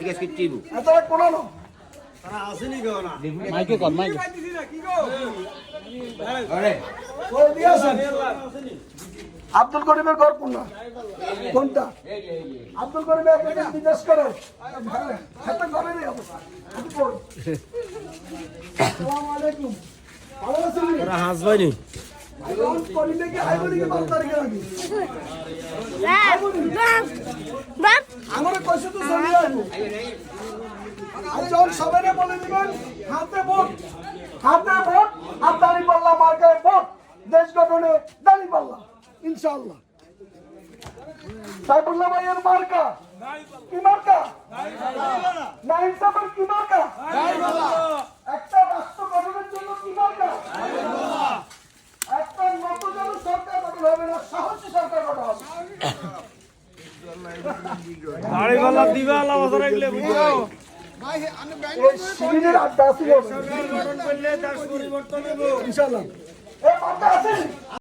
জিজ্ঞেস করছিবু এটা কোন না মাইকে কর মাইকে ওই দিয়েছেন আব্দুল করিমের ঘর কোনটা কোনটা আব্দুল করিম একটা বিদেশ করে হাতে করে নেই অবস্থা আসসালামু আলাইকুম ভালো আছেন তোরা হাসবাইনি আইলন করিমে কি আইবনি কি বাপ তারিখে রাখি বাপ আমরা কইছে তো চলে যাবো আর যখন সবাইকে বলে দিবেন হাতে ভোট আর দাঁড়িপাল্লা মার্কায় ভোট দেশ গঠনে দাঁড়িপাল্লা ইনশাআল্লাহ সাইফুল্লাহ ভাইয়ের মার্কা কি মার্কা নাইম সাহেবের কি মার্কা একটা রাষ্ট্র গঠনের জন্য কি মার্কা একটা নতজন সরকার গঠন হবে না সাহসী সরকার গঠন হবে দাড়িওয়ালা দিবালা বছর এগলে বুঝছো এই শিবিরের আড্ডা আছে সরকার গঠন করলে দেশ পরিবর্তন হবে ইনশাআল্লাহ এই মার্কা আছে